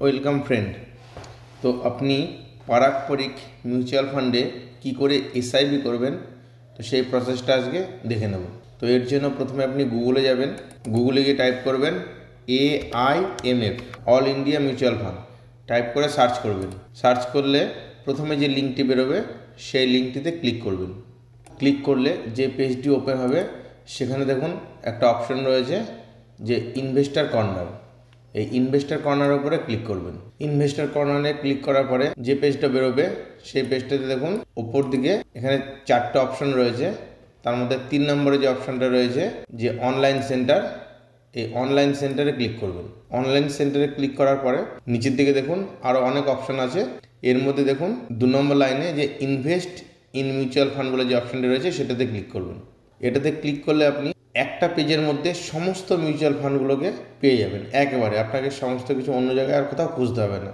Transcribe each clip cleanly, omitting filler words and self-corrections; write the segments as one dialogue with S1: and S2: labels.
S1: Welcome friend. তো আপনি পারস্পরিক মিউচুয়াল ফান্ডে কি করে এসআইপি করবেন, তো সেই প্রসেসটা আজকে দেখে নেব। তো এর জন্য প্রথমে আপনি গুগলে যাবেন, গুগলে গিয়ে টাইপ করবেন AIMF, all India mutual fund, type করে সার্চ করবেন। সার্চ করলে প্রথমে যে লিঙ্কটি বেরোবে সেই লিঙ্কটিতে ক্লিক করবেন। ক্লিক করলে যে পেজটি ওপেন হবে সেখানে দেখুন একটা অপশন রয়েছে যে ইনভেস্টর কর্নার। এই ইনভেস্টর কর্নারের উপরে ক্লিক করবেন। ইনভেস্টর কর্নারে ক্লিক করার পরে যে পেজটা বেরোবে সেই পেজটাতে দেখুন উপর দিকে এখানে 4টে অপশন রয়েছে। তার মধ্যে 3 নম্বরে যে অপশনটা রয়েছে যে অনলাইন সেন্টার, এই অনলাইন সেন্টারে ক্লিক করবেন। অনলাইন সেন্টারে ক্লিক করার পরে নিচের দিকে দেখুন আরও অনেক অপশন আছে। এর মধ্যে দেখুন 2 নম্বর লাইনে যে ইনভেস্ট ইন মিউচুয়াল ফান্ড বলে যে অপশনটি রয়েছে সেটাতে ক্লিক করবেন। এটাতে ক্লিক করলে আপনি একটা পেজের মধ্যে সমস্ত মিউচুয়াল ফান্ডগুলোকে পেয়ে যাবেন একেবারে। আপনাকে সমস্ত কিছু অন্য জায়গায় আর কোথাও খুঁজতে হবে না।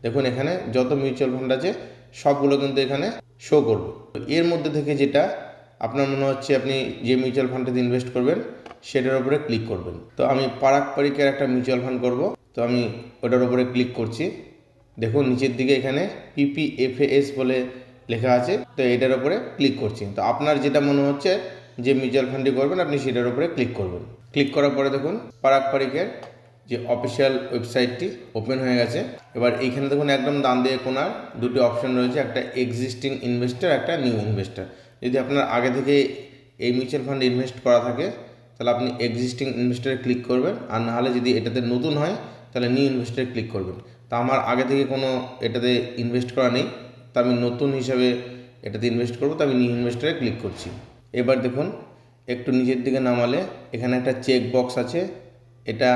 S1: দেখুন এখানে যত মিউচুয়াল ফান্ড আছে সবগুলো কিন্তু এখানে শো করবে। এর মধ্যে থেকে যেটা আপনার মনে হচ্ছে আপনি যে মিউচুয়াল ফান্ডটাতে ইনভেস্ট করবেন সেটার উপরে ক্লিক করবেন। তো আমি পারস্পরিকের একটা মিউচুয়াল ফান্ড করব, তো আমি ওটার উপরে ক্লিক করছি। দেখুন নিচের দিকে এখানে PPFAS বলে লেখা আছে, তো এটার উপরে ক্লিক করছি। তো আপনার যেটা মনে হচ্ছে যে মিউচুয়াল ফান্ডটি করবেন আপনি সেটার উপরে ক্লিক করবেন। ক্লিক করার পরে দেখুন পারস্পরিকের যে অফিসিয়াল ওয়েবসাইটটি ওপেন হয়ে গেছে। এবার এইখানে দেখুন একদম ডান দিকে কোণার 2টি অপশন রয়েছে, একটা এক্সিস্টিং ইনভেস্টর, একটা নিউ ইনভেস্টর। যদি আপনার আগে থেকে এই মিউচুয়াল ফান্ডে ইনভেস্ট করা থাকে তাহলে আপনি এক্সিস্টিং ইনভেস্টরে ক্লিক করবেন, আর নাহলে যদি এটাতে নতুন হয় তাহলে নিউ ইনভেস্টরে ক্লিক করবেন। তো আমার আগে থেকে কোনো এটাতে ইনভেস্ট করা নেই, তো আমি নতুন হিসাবে এটাতে ইনভেস্ট করব, তো আমি নিউ ইনভেস্টরে ক্লিক করছি। এবার দেখুন একটু নিচের দিকে নামালে এখানে একটা চেক বক্স আছে, এটা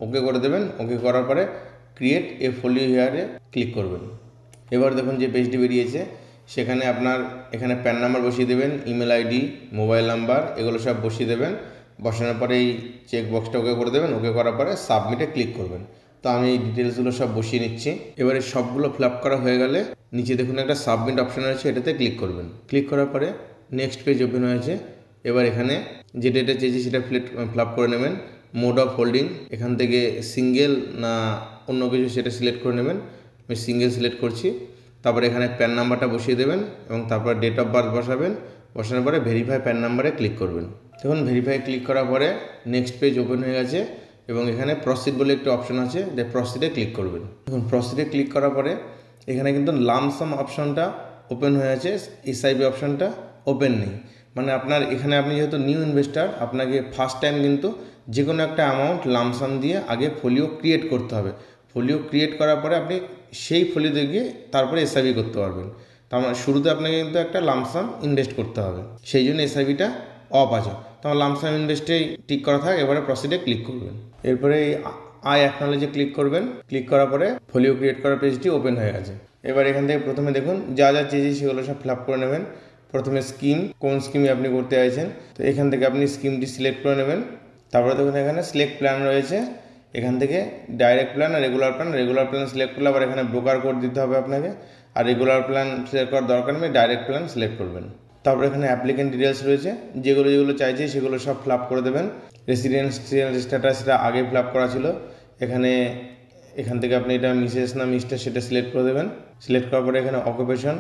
S1: ওকে করে দেবেন। ওকে করার পরে ক্রিয়েট এ ফোলিও হিয়ারে ক্লিক করবেন। এবার দেখুন যে পেজটি বেরিয়েছে সেখানে আপনার এখানে প্যান নাম্বার বসিয়ে দেবেন, ইমেল আইডি, মোবাইল নাম্বার এগুলো সব বসিয়ে দেবেন। বসানোর পরে এই চেক বক্সটা ওকে করে দেবেন। ওকে করার পরে সাবমিটে ক্লিক করবেন। তো আমি এই ডিটেলসগুলো সব বসিয়ে নিচ্ছি। এবারে সবগুলো ফিল আপ করা হয়ে গেলে নিচে দেখুন একটা সাবমিট অপশন আছে, এটাতে ক্লিক করবেন। ক্লিক করার পরে নেক্সট পেজ ওপেন হয়েছে। এবার এখানে যে ডেটা চেয়েছি সেটা ফিল আপ করে নেবেন। মোড অফ হোল্ডিং এখান থেকে সিঙ্গেল না অন্য কিছু সেটা সিলেক্ট করে নেবেন। আমি সিঙ্গেল সিলেক্ট করছি। তারপরে এখানে প্যান নাম্বারটা বসিয়ে দেবেন এবং তারপর ডেট অফ বার্থ বসাবেন। বসানোর পরে ভেরিফাই প্যান নাম্বারে ক্লিক করবেন। দেখুন ভেরিফাই ক্লিক করার পরে নেক্সট পেজ ওপেন হয়ে গেছে এবং এখানে প্রসিড বলে একটা অপশন আছে, যে প্রসিডে ক্লিক করবেন। দেখুন প্রসিডে ক্লিক করার পরে এখানে কিন্তু লামসাম অপশনটা ওপেন হয়ে আছে, এসআইপি অপশনটা ওপেন নেই। মানে আপনার এখানে আপনি যেহেতু নিউ ইনভেস্টার, আপনাকে ফার্স্ট টাইম কিন্তু যে কোনো একটা অ্যামাউন্ট লামসাম দিয়ে আগে ফোলিও ক্রিয়েট করতে হবে। ফোলিও ক্রিয়েট করার পরে আপনি সেই ফোলিওতে গিয়ে তারপরে এসআইপি করতে পারবেন। তো আমার শুরুতে আপনাকে কিন্তু একটা লামসাম ইনভেস্ট করতে হবে, সেই জন্য এসআইপিটা অফ আছে। তো আমার লামসাম ইনভেস্টেই টিক করা থাক। এবারে প্রসিডে ক্লিক করবেন। এরপরে এই আই অ্যাকনলেজে ক্লিক করবেন। ক্লিক করার পরে ফোলিও ক্রিয়েট করার পেজটি ওপেন হয়ে গেছে। এবার এখান থেকে প্রথমে দেখুন যা যা চেয়েছি সেগুলো সব ফিল আপ করে নেবেন। প্রথমে স্কিম, কোন স্কিমে আপনি করতে চাইছেন, তো এখান থেকে আপনি স্কিমটি সিলেক্ট করে নেবেন। তারপরে দেখুন এখানে সিলেক্ট প্ল্যান রয়েছে, এখান থেকে ডাইরেক্ট প্ল্যান আর regular plan. Regular plan select করলে আবার এখানে ব্রোকার কোড দিতে হবে আপনাকে, আর রেগুলার প্ল্যান সিলেক্ট করার দরকার নেই, ডাইরেক্ট প্ল্যান সিলেক্ট করবেন। তারপরে এখানে অ্যাপ্লিকেন্ট ডিটেলস রয়েছে, যেগুলো চাইছে সেগুলো সব ফিল আপ করে দেবেন। রেসিডেন্সিয়াল স্ট্যাটাস সেটা আগে ফিল আপ করা ছিল, এখান থেকে আপনি এটা মিসেস না মিস্টার সেটা সিলেক্ট করে দেবেন। সিলেক্ট করার পরে এখানে অকুপেশন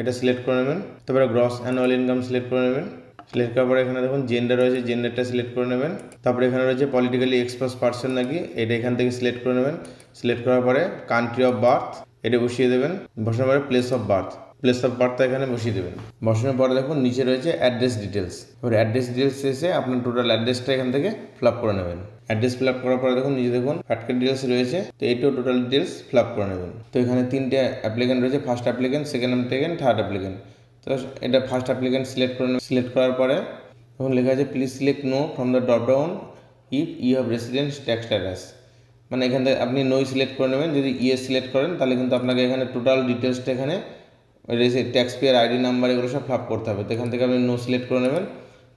S1: এটা সিলেক্ট করে নেবেন। তারপরে গ্রস অ্যানুয়াল ইনকাম সিলেক্ট করে নেবেন। সিলেক্ট করার পরে এখানে দেখুন জেন্ডার রয়েছে, জেন্ডারটা সিলেক্ট করে নেবেন। তারপরে এখানে রয়েছে পলিটিক্যালি এক্সপোজ পার্সন নাকি, এটা এখান থেকে সিলেক্ট করে নেবেন। সিলেক্ট করার পরে কান্ট্রি অফ বার্থ এটা বসিয়ে দেবেন। বসানোর পরে প্লেস অফ বার্থটা এখানে বসিয়ে দেবেন। বসানোর পরে দেখুন নিচে রয়েছে অ্যাড্রেস ডিটেলস। এবার অ্যাড্রেস ডিটেলস এসে আপনার টোটাল অ্যাড্রেসটা এখান থেকে ফিল আপ করে নেবেন। অ্যাড্রেস ফিল আপ করার পরে দেখুন নিচে দেখুন ফ্যাটকার ডিটেলস রয়েছে, তো এইটাও টোটাল ডিটেলস ফিল আপ করে নেবেন। তো এখানে 3টে অ্যাপ্লিকেন্ট রয়েছে, first applicant, second applicant, third applicant. তো এটা ফার্স্ট অ্যাপ্লিকেন্ট সিলেক্ট করে নেবেন। সিলেক্ট করার পরে এখন লেখা আছে please select no from the drop down if you have residence tax status. মানে এখান থেকে আপনি নোই সিলেক্ট করে নেবেন। যদি ইয়েস সিলেক্ট করেন তাহলে কিন্তু আপনাকে এখানে টোটাল ডিটেলসটা এখানে ট্যাক্স পেয়ার আইডি নাম্বার এগুলো সব ফিল আপ করতে হবে। তো এখান থেকে আপনি নো সিলেক্ট করে নেবেন।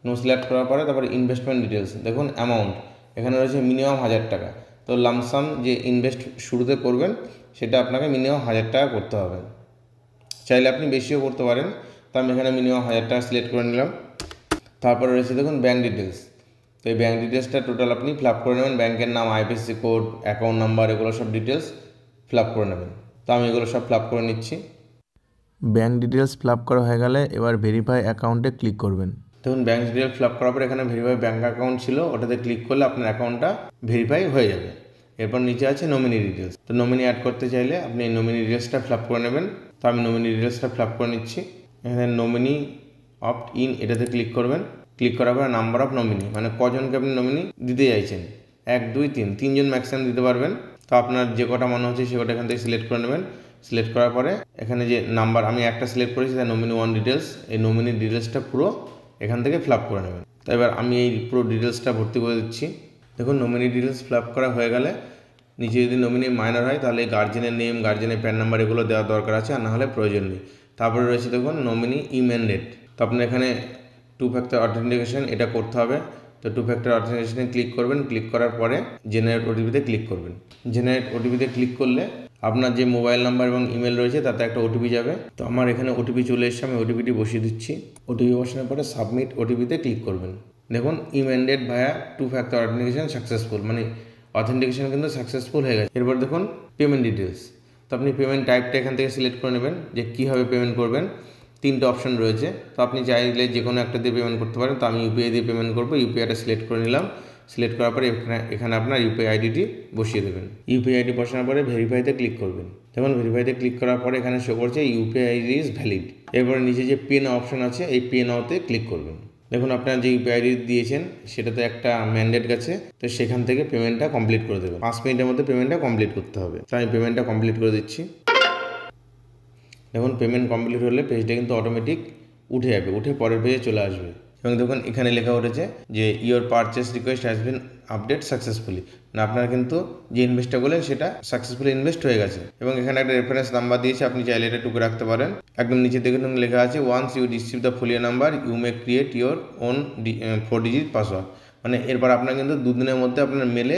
S1: নো সিলেক্ট করার পরে তারপরে ইনভেস্টমেন্ট ডিটেলস দেখুন অ্যামাউন্ট এখানে রয়েছে মিনিমাম 1000 টাকা। তো লামসাম যে ইনভেস্ট শুরুতে করবেন সেটা আপনাকে মিনিমাম 1000 টাকা করতে হবে। চাইলে আপনি বেশিও করতে পারেন, তো আমি এখানে মিনিমাম 1000 টাকা সিলেক্ট করে নিলাম। তারপরে রয়েছে দেখুন ব্যাঙ্ক ডিটেলস। তো এই ব্যাঙ্ক ডিটেলসটা টোটাল আপনি ফিল আপ করে নেবেন। ব্যাঙ্কের নাম, আইএফএসসি কোড, অ্যাকাউন্ট নাম্বার এগুলো সব ডিটেলস ফিল আপ করে নেবেন। তো আমি এগুলো সব ফিল আপ করে নিচ্ছি। ব্যাঙ্ক ডিটেলস ফিল আপ করা হয়ে গেলে এবার ভেরিফাই অ্যাকাউন্টে ক্লিক করবেন। দেখুন ব্যাঙ্ক ডিটেলস ফিল আপ করার পর এখানে ভেরিফাই ব্যাঙ্ক অ্যাকাউন্ট ছিল, ওটাতে ক্লিক করলে আপনার অ্যাকাউন্টটা ভেরিফাই হয়ে যাবে। এরপর নিচে আছে নমিনি ডিটেলস। তো নমিনি অ্যাড করতে চাইলে আপনি নমিনি ডিটেলসটা ফিল আপ করে নেবেন। তো আমি নমিনি ডিটেলসটা ফিল আপ করে নিচ্ছি। এখানে নমিনি অপ্ট ইন এটাতে ক্লিক করবেন। ক্লিক করার পরে নাম্বার অফ নমিনি, মানে কজনকে আপনি নমিনি দিতে চাইছেন, 1 2 3, 3 জন ম্যাক্সিমাম দিতে পারবেন। তো আপনার যে কটা মনে হচ্ছে সে কটা এখান থেকে সিলেক্ট করে নেবেন। সিলেক্ট করার পরে এখানে যে নাম্বার আমি একটা সিলেক্ট করেছি তার নমিনি 1 ডিটেলস, এই নমিনি ডিটেলসটা পুরো এখান থেকে ফিল আপ করে নেবেন। তো এবার আমি এই পুরো ডিটেলসটা ভর্তি করে দিচ্ছি। দেখুন নমিনি ডিটেলস ফিল আপ করা হয়ে গেলে নিচে যদি নমিনি মাইনর হয় তাহলে গার্জেনের নেম, গার্জেনের প্যান নাম্বার এগুলো দেওয়ার দরকার আছে, আর না হলে প্রয়োজন নেই। তারপরে রয়েছে দেখুন নমিনি ইমেন্ডেড। তো আপনার এখানে 2 ফ্যাক্টর অথেন্টিকেশন এটা করতে হবে। তো 2 ফ্যাক্টর অথেন্টিকেশনে ক্লিক করবেন। ক্লিক করার পরে জেনারেট ওটিপিতে ক্লিক করবেন। জেনারেট ওটিপিতে ক্লিক করলে আপনার যে মোবাইল নাম্বার এবং ইমেল রয়েছে তাতে একটা ওটিপি যাবে। তো আমার এখানে ওটিপি চলে এসেছে, আমি ওটিপিটি বসিয়ে দিচ্ছি। ওটিপি বসানোর পরে সাবমিট ওটিপিতে ক্লিক করবেন। দেখুন ইমেন্ডেড ভায়া 2 ফ্যাক্টর অথেন্টিকেশন সাকসেসফুল, মানে অথেন্টিকেশন কিন্তু সাকসেসফুল হয়ে গেছে। এরপর দেখুন পেমেন্ট ডিটেলস। তো আপনি পেমেন্ট টাইপটা এখান থেকে সিলেক্ট করে নেবেন যে কীভাবে পেমেন্ট করবেন। 3টে অপশন রয়েছে, তো আপনি চাইলে যে কোনো একটা দিয়ে পেমেন্ট করতে পারেন। তো আমি ইউপিআই দিয়ে পেমেন্ট করবো। ইউপিআইটা সিলেক্ট করে নিলাম। সিলেক্ট করার পরে এখানে আপনার ইউপিআই আইডিটি বসিয়ে দেবেন। ইউপিআই আইডি বসানোর পরে ভেরিফাইতে ক্লিক করবেন। দেখুন ভেরিফাইতে ক্লিক করার পরে এখানে শো করছে ইউপিআই আইডি ইজ ভ্যালিড। এরপরে নিচে যে পে নাও অপশন আছে এই পে নাওতে ক্লিক করবেন। দেখুন আপনার যে ইউপিআই আইডি দিয়েছেন সেটাতে একটা ম্যান্ডেট গেছে, তো সেখান থেকে পেমেন্টটা কমপ্লিট করে দেবেন। 5 মিনিটের মধ্যে পেমেন্টটা কমপ্লিট করতে হবে। তো আমি পেমেন্টটা কমপ্লিট করে দিচ্ছি। দেখুন পেমেন্ট কমপ্লিট হলে পেজটা কিন্তু অটোমেটিক উঠে যাবে, উঠে পরের পেজে চলে আসবে। এবং দেখুন এখানে লেখা উঠেছে যে your purchase request has been update successfully, মানে আপনার কিন্তু যে ইনভেস্টটা করলেন সেটা সাকসেসফুলি ইনভেস্ট হয়ে গেছে। এবং এখানে একটা রেফারেন্স নাম্বার দিয়েছে, আপনি চাইলে এটা টুকে রাখতে পারেন। একদম নিচে দেখুন লেখা আছে once you receive the folio number you may create your own 4 digit password, মানে এরপর আপনার কিন্তু 2 দিনের মধ্যে আপনার মেলে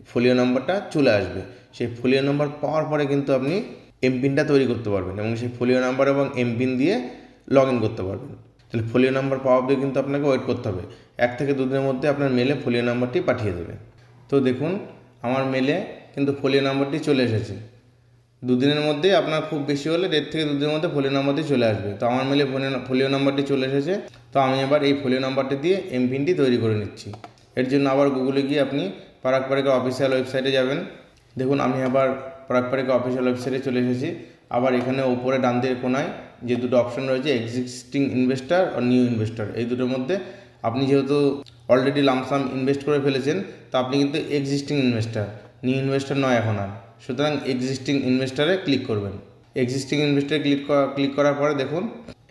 S1: ফোলিও নাম্বারটা চলে আসবে। সেই ফোলিও নাম্বার পাওয়ার পরে কিন্তু আপনি এমপিনটা তৈরি করতে পারবেন এবং সেই ফোলিও নাম্বার এবং এমপিন দিয়ে লগ ইন করতে পারবেন। তাহলে ফোলিও নাম্বার পাওয়া অবধি কিন্তু আপনাকে ওয়েট করতে হবে। 1 থেকে 2 দিনের মধ্যে আপনার মেলে ফোলিও নাম্বারটি পাঠিয়ে দেবে। তো দেখুন আমার মেলে কিন্তু ফোলিও নাম্বারটি চলে এসেছে। 2 দিনের মধ্যেই আপনার খুব বেশি হলে 1.5 থেকে 2 দিনের মধ্যে ফোলিও নাম্বারটি চলে আসবে। তো আমার মেলে ফোলিও নাম্বারটি চলে এসেছে। তো আমি এবার এই ফোলিও নাম্বারটি দিয়ে এমপিনটি তৈরি করে নিচ্ছি। এর জন্য আবার গুগলে গিয়ে আপনি পারাক পারিকের অফিসিয়াল ওয়েবসাইটে যাবেন। দেখুন আমি আবার পারাক পারিকের অফিসিয়াল ওয়েবসাইটে চলে এসেছি। আবার এখানে উপরে ডান দিকের কোনায় যে 2টো অপশন রয়েছে এক্সিস্টিং ইনভেস্টার আর নিউ ইনভেস্টার, এই দুটোর মধ্যে আপনি যেহেতু অলরেডি লামসাম ইনভেস্ট করে ফেলেছেন তো আপনি কিন্তু এক্সিস্টিং ইনভেস্টার, নিউ ইনভেস্টার নয় এখন আর। সুতরাং এক্সিস্টিং ইনভেস্টারে ক্লিক করবেন। এক্সিস্টিং ইনভেস্টারে ক্লিক করার পরে দেখুন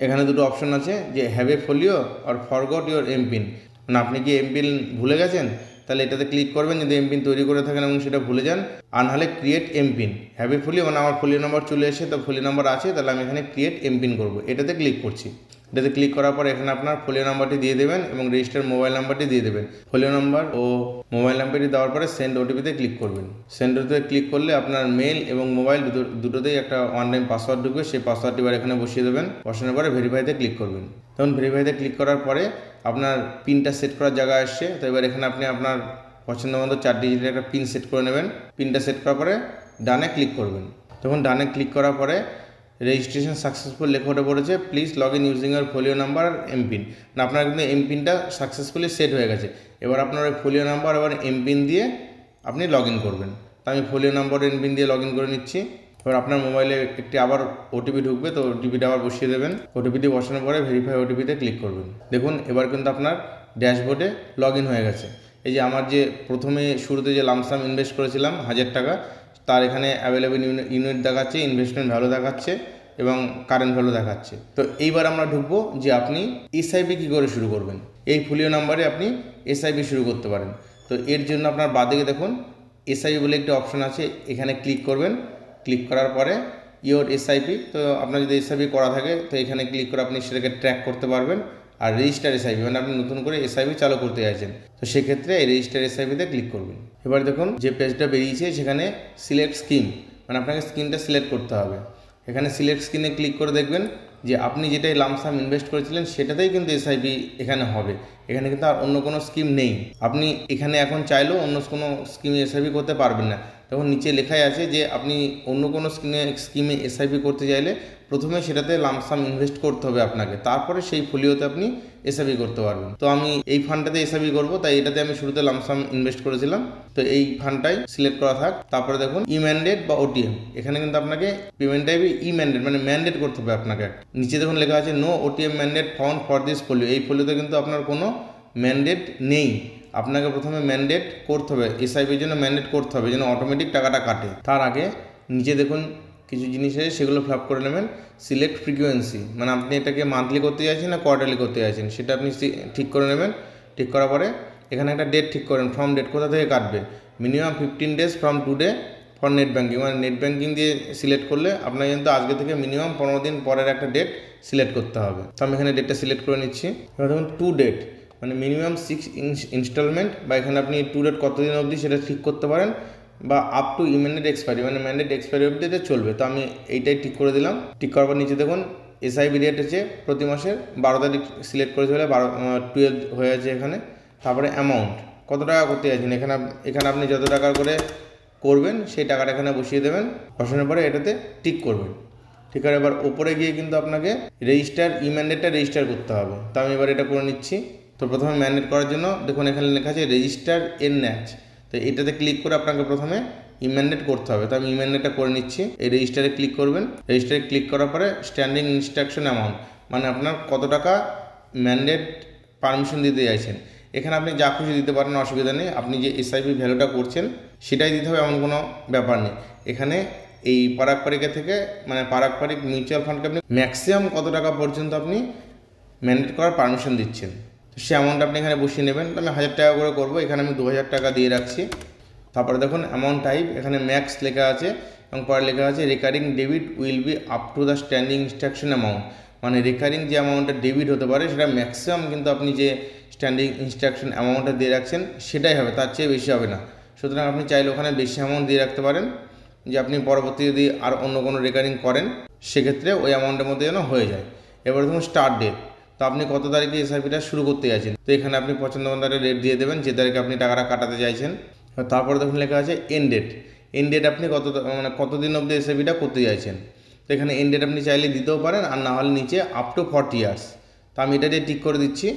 S1: এখানে 2টো অপশন আছে যে হ্যাভ এ ফোলিও আর ফরগট ইওর এমপিন, মানে আপনি কি এমপিন ভুলে গেছেন তাহলে এটাতে ক্লিক করবেন যদি এমপিন তৈরি করে থাকেন এবং সেটা ভুলে যান। আর নাহলে create MPIN, have a folio মানে আমার ফোলিও নাম্বার চলে এসে তো ফোলিও নাম্বার আছে, তাহলে আমি এখানে ক্রিয়েট এমপিন করবো, এটাতে ক্লিক করছি। এটাতে ক্লিক করার পর এখানে আপনার ফোলিও নাম্বারটি দিয়ে দেবেন এবং রেজিস্টার মোবাইল নাম্বারটি দিয়ে দেবেন। ফোলিও নাম্বার ও মোবাইল নাম্বারটি দেওয়ার পরে সেন্ড ওটিপিতে ক্লিক করবেন। সেন্ড ওটিপিতে ক্লিক করলে আপনার মেল এবং মোবাইল দুটোতেই একটা ওয়ান টাইম পাসওয়ার্ড ঢুকবে, সেই পাসওয়ার্ডটি এবার এখানে বসিয়ে দেবেন। বসানোর পরে ভেরিফাইতে ক্লিক করবেন। তখন ভেরিফাইতে ক্লিক করার পরে আপনার পিনটা সেট করার জায়গা আসছে। তো এবার এখানে আপনি আপনার পছন্দ মতো 4 ডিজিটের একটা পিন সেট করে নেবেন। পিনটা সেট করার পরে ডানে ক্লিক করবেন। তখন ডানে ক্লিক করার পরে রেজিস্ট্রেশন সাকসেসফুল লেখা উঠে পড়েছে, please log in using your folio number আর এমপিন, না আপনার কিন্তু এমপিনটা সাকসেসফুলি সেট হয়ে গেছে। এবার আপনার ওই ফোলিও নাম্বার এবার এমপিন দিয়ে আপনি লগ ইন করবেন। তো আমি ফোলিও নাম্বার এমপিন দিয়ে লগ ইন করে নিচ্ছি। এবার আপনার মোবাইলে একটি আবার ওটিপি ঢুকবে, তো ওটিপিটা আবার বসিয়ে দেবেন। ওটিপিটি বসানোর পরে ভেরিফাই ওটিপিতে ক্লিক করবেন। দেখুন এবার কিন্তু আপনার ড্যাশবোর্ডে লগ ইন হয়ে গেছে। এই যে আমার যে প্রথমে শুরুতে যে লামসাম ইনভেস্ট করেছিলাম 1000 টাকা, তার এখানে অ্যাভেলেবেল ইউনিট দেখাচ্ছে, ইনভেস্টমেন্ট ভ্যালু দেখাচ্ছে এবং কারেন্ট ভ্যালু দেখাচ্ছে। তো এইবার আমরা ঢুকবো যে আপনি এসআইপি কী করে শুরু করবেন। এই ফোলিও নাম্বারে আপনি এসআইপি শুরু করতে পারেন। তো এর জন্য আপনার বাঁদিকে দেখুন এসআইপি বলে একটি অপশন আছে, এখানে ক্লিক করবেন। ক্লিক করার পরে ইওর এসআইপি, তো আপনার যদি এসআইপি করা থাকে তো এখানে ক্লিক করে আপনি সেটাকে ট্র্যাক করতে পারবেন। আর রেজিস্টার এসআইপি মানে আপনি নতুন করে এসআইপি চালু করতে চাইছেন, তো সেক্ষেত্রে এই রেজিস্টার এসআইপিতে ক্লিক করবেন। এবার দেখুন যে পেজটা বেরিয়েছে সেখানে সিলেক্ট স্কিম, মানে আপনাকে স্কিমটা সিলেক্ট করতে হবে। এখানে সিলেক্ট স্কিমে ক্লিক করে দেখবেন যে আপনি যেটাই লামসাম ইনভেস্ট করেছিলেন সেটাতেই কিন্তু এসআইপি এখানে হবে। এখানে কিন্তু আর অন্য কোনো স্কিম নেই। আপনি এখানে এখন চাইলেও অন্য কোনো স্কিমে এসআইপি করতে পারবেন না, তখন নিচে লেখাই আছে যে আপনি অন্য কোনো স্কিমে এসআইপি করতে চাইলে প্রথমে সেটাতে লামসাম ইনভেস্ট করতে হবে আপনাকে, তারপরে সেই ফোলিওতে আপনি এসআইপি করতে পারবেন। তো আমি এই ফান্ডটাতে এসআইপি করবো, তাই এটাতে আমি শুরুতে লামসাম ইনভেস্ট করেছিলাম। তো এই ফান্ডটাই সিলেক্ট করা থাক। তারপরে দেখুন ই ম্যান্ডেট বা ওটিএম, এখানে কিন্তু আপনাকে পেমেন্ট টাইপে ই ম্যান্ডেট মানে ম্যান্ডেট করতে হবে আপনাকে। নিচে দেখুন লেখা আছে no OTM mandate found for this folio. এই ফোলিওতে কিন্তু আপনার কোনো ম্যান্ডেট নেই, আপনাকে প্রথমে ম্যান্ডেট করতে হবে, এসআইপির জন্য ম্যান্ডেট করতে হবে যেন অটোমেটিক টাকাটা কাটে। তার আগে নিচে দেখুন কিছু জিনিস আছে, সেগুলো ফিল আপ করে নেবেন। সিলেক্ট ফ্রিকোয়েন্সি, মানে আপনি এটাকে মান্থলি করতে চাইছেন না কোয়ার্টারলি করতে চাইছেন, সেটা আপনি ঠিক করে নেবেন। ঠিক করার পরে এখানে একটা ডেট ঠিক করেন, ফ্রম ডেট কোথা থেকে কাটবে। Minimum 15 days from today for net banking, মানে নেট ব্যাঙ্কিং দিয়ে সিলেক্ট করলে আপনার কিন্তু আজকে থেকে মিনিমাম 15 দিন পরের একটা ডেট সিলেক্ট করতে হবে। তো আমি এখানে ডেটটা সিলেক্ট করে নিচ্ছি। এবার দেখুন টু ডেট মানে মিনিমাম 6 ইনস্টলমেন্ট, বা এখানে আপনি টু ডেট কতদিন অবধি সেটা ঠিক করতে পারেন, বা আপ টু ইমিডিয়েট এক্সপায়ারি মানে ম্যান্ডেট এক্সপায়ারি অবধিতে চলবে। তো আমি এইটাই ঠিক করে দিলাম। ঠিক করার পর নিচে দেখুন এসআইপি ডেট আছে প্রতি মাসের 12 তারিখ সিলেক্ট করে চলে 12 হয়ে আছে এখানে। তারপরে অ্যামাউন্ট কত টাকা করতে চাইছেন, এখানে আপনি যত টাকা করে করবেন সেই টাকাটা এখানে বসিয়ে দেবেন। বসানোর পরে এটাতে টিক করবেন। ঠিক আছে, এবার ওপরে গিয়ে কিন্তু আপনাকে রেজিস্টার ই ম্যান্ডেটটা রেজিস্টার করতে হবে। তো আমি এবার এটা করে নিচ্ছি। তো প্রথমে ম্যান্ডেট করার জন্য দেখুন এখানে লেখা আছে রেজিস্টার এন ন্যাচ। তো এটাতে ক্লিক করে আপনাকে প্রথমে ই ম্যান্ডেট করতে হবে। তো আমি ই ম্যান্ডেটটা করে নিচ্ছি। এই রেজিস্টারে ক্লিক করবেন। রেজিস্টারে ক্লিক করার পরে স্ট্যান্ডিং ইনস্ট্রাকশন অ্যামাউন্ট, মানে আপনার কত টাকা ম্যান্ডেট পারমিশন দিতে চাইছেন। এখানে আপনি যা খুশি দিতে পারেন, অসুবিধা নেই। আপনি যে এসআইপি ভ্যালুটা করছেন সেটাই দিতে হবে, এমন কোনো ব্যাপার নেই। এখানে এই পারাকপারিকা থেকে মানে পারাকপারিক মিউচুয়াল ফান্ডকে আপনি ম্যাক্সিমাম কত টাকা পর্যন্ত আপনি ম্যান্ডেট করার পারমিশন দিচ্ছেন, তো সে অ্যামাউন্ট আপনি এখানে বসিয়ে নেবেন। তো আমি 1000 টাকা করে করবো, এখানে আমি 2000 টাকা দিয়ে রাখছি। তারপরে দেখুন অ্যামাউন্ট টাইপ, এখানে ম্যাক্স লেখা আছে এবং পরে লেখা আছে recurring debit will be up to the standing instruction amount, মানে রেকারিং যে অ্যামাউন্টটা ডেবিট হতে পারে সেটা ম্যাক্সিমাম কিন্তু আপনি যে স্ট্যান্ডিং ইনস্ট্রাকশন অ্যামাউন্টটা দিয়ে রাখছেন সেটাই হবে, তার চেয়ে বেশি হবে না। সুতরাং আপনি চাইলে ওখানে বেশি অ্যামাউন্ট দিয়ে রাখতে পারেন, যে আপনি পরবর্তী যদি আর অন্য কোনো রেকারিং করেন সেক্ষেত্রে ওই অ্যামাউন্টের মধ্যে যেন হয়ে যায়। এবার ধরুন স্টার্ট ডেট, তো আপনি কত তারিখে এসআইপিটা শুরু করতে চাইছেন, তো এখানে আপনি পছন্দ মতো একটা ডেট দিয়ে দেবেন যে তারিখে আপনি টাকাটা কাটাতে চাইছেন। তারপরে দেখুন লেখা আছে এন্ড ডেট। এন্ড ডেট আপনি কতদিন অবধি এসআইপিটা করতে চাইছেন, তো এখানে এন্ড ডেট আপনি চাইলে দিতেও পারেন, আর না হলে নিচে আপ টু 40 ইয়ার্স। তো আমি এটা দিয়ে টিক করে দিচ্ছি।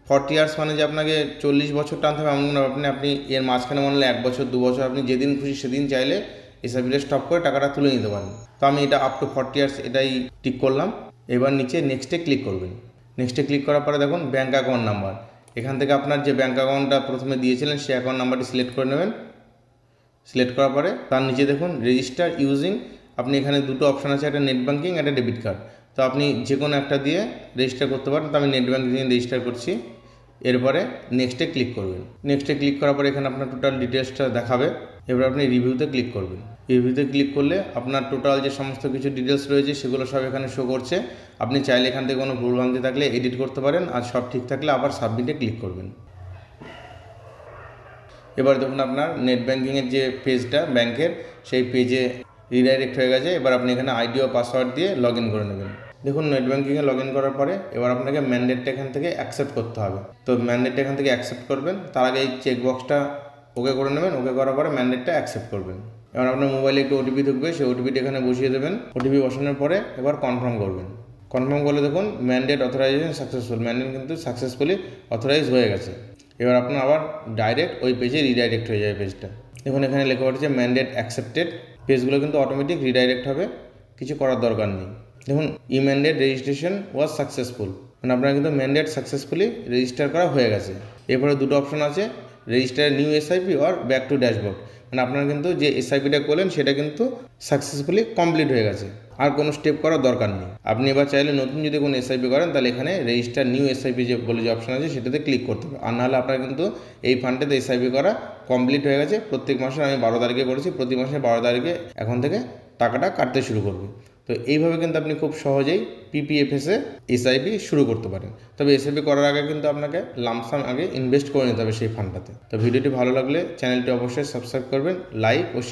S1: 40 ইয়ার্স মানে যে আপনাকে 40 বছর টানতে হবে এমন আপনি এর মাঝখানে মনে হলে 1 বছর 2 বছর আপনি যেদিন খুশি সেদিন চাইলে এসআইপিটা স্টপ করে টাকাটা তুলে নিতে পারেন। তো আমি এটা আপ টু 40 ইয়ার্স এটাই টিক করলাম। এবার নিচে নেক্সটে ক্লিক করবেন। নেক্সটে ক্লিক করার পরে দেখুন ব্যাঙ্ক অ্যাকাউন্ট নাম্বার, এখান থেকে আপনার যে ব্যাঙ্ক অ্যাকাউন্টটা প্রথমে দিয়েছিলেন সেই অ্যাকাউন্ট নাম্বারটি সিলেক্ট করে নেবেন। সিলেক্ট করার পরে তার নিচে দেখুন রেজিস্টার ইউজিং, আপনি এখানে দুটো অপশান আছে, একটা নেট ব্যাঙ্কিং একটা ডেবিট কার্ড। তো আপনি যে কোনো একটা দিয়ে রেজিস্টার করতে পারেন। তো আমি নেট ব্যাঙ্কিং রেজিস্টার করছি। এরপরে নেক্সটে ক্লিক করবেন। নেক্সটে ক্লিক করার পরে এখানে আপনার টোটাল ডিটেলসটা দেখাবে। এবার আপনি রিভিউতে ক্লিক করবেন। রিভিউতে ক্লিক করলে আপনার টোটাল যে সমস্ত কিছু ডিটেলস রয়েছে সেগুলো সব এখানে শো করছে। আপনি চাইলে এখান থেকে কোনো ভুলভ্রান্তি থাকলে এডিট করতে পারেন, আর সব ঠিক থাকলে আবার সাবমিটে ক্লিক করবেন। এবার দেখুন আপনার নেট ব্যাঙ্কিংয়ের যে পেজটা ব্যাংকের, সেই পেজে রিডাইরেক্ট হয়ে গেছে। এবার আপনি এখানে আইডি ও পাসওয়ার্ড দিয়ে লগ ইন করে নেবেন। দেখুন নেট ব্যাঙ্কিংয়ে লগ ইন করার পরে এবার আপনাকে ম্যান্ডেটটা এখান থেকে অ্যাকসেপ্ট করতে হবে। তো ম্যান্ডেটটা এখান থেকে অ্যাকসেপ্ট করবেন, তার আগে এই চেকবক্সটা ওকে করে নেবেন। ওকে করার পরে ম্যান্ডেটটা অ্যাকসেপ্ট করবেন। এবার আপনার মোবাইলে একটু ওটিপি ঢুকবে, সেই ওটিপিটা এখানে বসিয়ে দেবেন। ওটিপি বসানোর পরে এবার কনফার্ম করবেন। কনফার্ম করলে দেখুন ম্যান্ডেট অথরাইজেশন সাকসেসফুল, ম্যান্ডেট কিন্তু সাকসেসফুলি অথরাইজ হয়ে গেছে। এবার আপনার আবার ডাইরেক্ট ওই পেজে রিডাইরেক্ট হয়ে যায় পেজটা। দেখুন এখানে লেখা হচ্ছে ম্যান্ডেট অ্যাকসেপ্টেড। পেজগুলো কিন্তু অটোমেটিক রিডাইরেক্ট হবে, কিছু করার দরকার নেই। দেখুন ই ম্যান্ডেট রেজিস্ট্রেশন ওয়াজ সাকসেসফুল, মানে আপনার কিন্তু ম্যান্ডেট সাকসেসফুলি রেজিস্টার করা হয়ে গেছে। এরপরে দুটো অপশন আছে, register new SIP or back to dashboard, মানে আপনার কিন্তু যে এসআইপিটা করলেন সেটা কিন্তু সাকসেসফুলি কমপ্লিট হয়ে গেছে, আর কোনো স্টেপ করার দরকার নেই। আপনি এবার চাইলে নতুন যদি কোনো এসআইপি করেন তাহলে এখানে রেজিস্টার নিউ এসআইপি যে বলে যে অপশন আছে সেটাতে ক্লিক করতে হবে, আর নাহলে আপনার কিন্তু এই ফান্ডটাতে এসআইপি করা কমপ্লিট হয়ে গেছে। প্রত্যেক মাসে আমি 12 তারিখে করেছি, প্রতি মাসে 12 তারিখে এখন থেকে টাকাটা কাটতে শুরু করবে। তো এইভাবে কিন্তু আপনি খুব সহজেই পিপিএফএসে এসআইপি শুরু করতে পারেন। তবে এসআইপি করার আগে কিন্তু আপনাকে লামসাম আগে ইনভেস্ট করে নিতে হবে সেই ফান্ডটাতে। তো ভিডিওটি ভালো লাগলে চ্যানেলটি অবশ্যই সাবস্ক্রাইব করবেন, লাইক ও শেয়ার